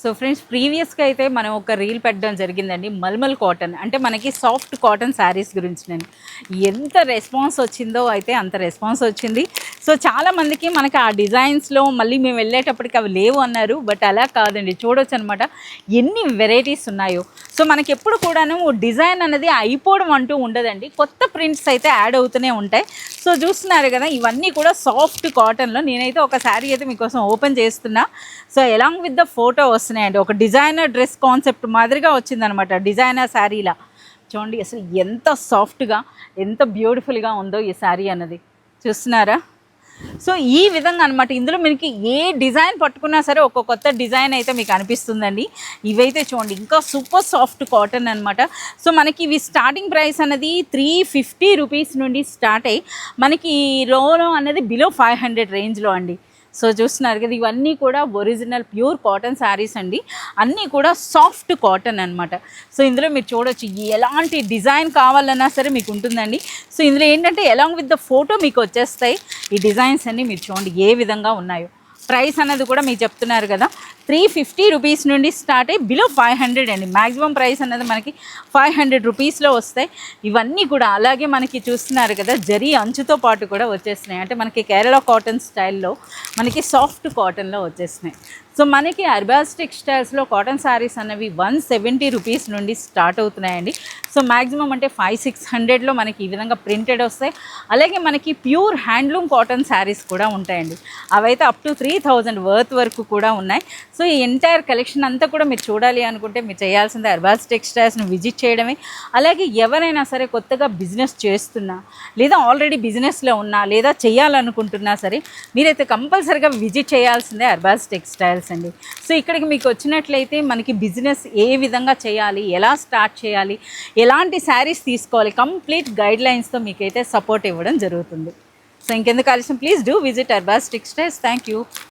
So friends, ప్రీవియస్గా అయితే మనం ఒక రీల్ పెట్టడం జరిగిందండి. మల్మల్ కాటన్ అంటే మనకి సాఫ్ట్ కాటన్ శారీస్ గురించి. నేను ఎంత రెస్పాన్స్ వచ్చిందో అయితే అంత రెస్పాన్స్ వచ్చింది. సో చాలామందికి మనకి ఆ డిజైన్స్లో మళ్ళీ మేము వెళ్ళేటప్పటికి అవి లేవు అన్నారు. బట్ అలా కాదండి, చూడొచ్చు అనమాట ఎన్ని వెరైటీస్ ఉన్నాయో. సో మనకి ఎప్పుడు కూడాను డిజైన్ అనేది అయిపోవడం అంటూ ఉండదండి, కొత్త ప్రింట్స్ అయితే యాడ్ అవుతూనే ఉంటాయి. సో చూస్తున్నారు కదా, ఇవన్నీ కూడా సాఫ్ట్ కాటన్లో. నేనైతే ఒక శారీ అయితే మీకోసం ఓపెన్ చేస్తున్నా. So along with the photo వస్తున్నాయండి. ఒక డిజైనర్ డ్రెస్ కాన్సెప్ట్ మాదిరిగా వచ్చిందనమాట, డిజైనర్ శారీలా. చూడండి అసలు ఎంత సాఫ్ట్గా, ఎంత బ్యూటిఫుల్గా ఉందో ఈ శారీ అన్నది. చూస్తున్నారా? సో ఈ విధంగా అనమాట. ఇందులో మీకు ఏ డిజైన్ పట్టుకున్నా సరే ఒక కొత్త డిజైన్ అయితే మీకు అనిపిస్తుందండి. ఇవైతే చూడండి ఇంకా సూపర్ సాఫ్ట్ కాటన్ అనమాట. సో మనకి ఇవి స్టార్టింగ్ ప్రైస్ అనేది 350 రూపీస్ నుండి స్టార్ట్ అయ్యి మనకి రోలో అనేది బిలో 500 రేంజ్లో అండి. సో చూస్తున్నారు కదా, ఇవన్నీ కూడా ఒరిజినల్ ప్యూర్ కాటన్ శారీస్ అండి. అన్నీ కూడా సాఫ్ట్ కాటన్ అనమాట. సో ఇందులో మీరు చూడొచ్చు ఎలాంటి డిజైన్ కావాలన్నా సరే మీకు ఉంటుందండి. సో ఇందులో ఏంటంటే ఎలాంగ్ విత్ ద ఫోటో మీకు వచ్చేస్తాయి ఈ డిజైన్స్ అన్నీ. మీరు చూడండి ఏ విధంగా ఉన్నాయో. ప్రైస్ అన్నది కూడా మీకు చెప్తున్నారు కదా, 350 రూపీస్ నుండి స్టార్ట్ అయ్యి బిలో 500 అండి. మ్యాక్సిమం ప్రైస్ అన్నది మనకి 500 రూపీస్లో వస్తాయి ఇవన్నీ కూడా. అలాగే మనకి చూస్తున్నారు కదా, జరీ అంచుతో పాటు కూడా వచ్చేస్తున్నాయి. అంటే మనకి కేరళ కాటన్ స్టైల్లో మనకి సాఫ్ట్ కాటన్లో వచ్చేస్తున్నాయి. సో మనకి అర్బాస్ టెక్స్టైల్స్లో కాటన్ శారీస్ అనేవి 170 రూపీస్ నుండి స్టార్ట్ అవుతున్నాయండి. సో మ్యాక్సిమం అంటే 500-600లో మనకి ఈ విధంగా ప్రింటెడ్ వస్తాయి. అలాగే మనకి ప్యూర్ హ్యాండ్లూమ్ కాటన్ శారీస్ కూడా ఉంటాయండి. అవైతే అప్ టు 3000 వర్త్ వరకు కూడా ఉన్నాయి. సో ఈ ఎంటైర్ కలెక్షన్ అంతా కూడా మీరు చూడాలి అనుకుంటే మీరు చేయాల్సిందే అర్బాస్ టెక్స్టైల్స్ని విజిట్ చేయడమే. అలాగే ఎవరైనా సరే కొత్తగా బిజినెస్ చేస్తున్నా, లేదా ఆల్రెడీ బిజినెస్లో ఉన్నా, లేదా చేయాలనుకుంటున్నా సరే మీరైతే కంపల్సరీగా విజిట్ చేయాల్సిందే అర్బాస్ టెక్స్టైల్స్ అండి. సో ఇక్కడికి మీకు వచ్చినట్లయితే మనకి బిజినెస్ ఏ విధంగా చేయాలి, ఎలా స్టార్ట్ చేయాలి, ఎలాంటి శారీస్ తీసుకోవాలి, కంప్లీట్ గైడ్లైన్స్తో మీకైతే సపోర్ట్ ఇవ్వడం జరుగుతుంది. సో ఇంకెందుకు ఆలస్యం, please do visit Arbaz textiles. Thank you.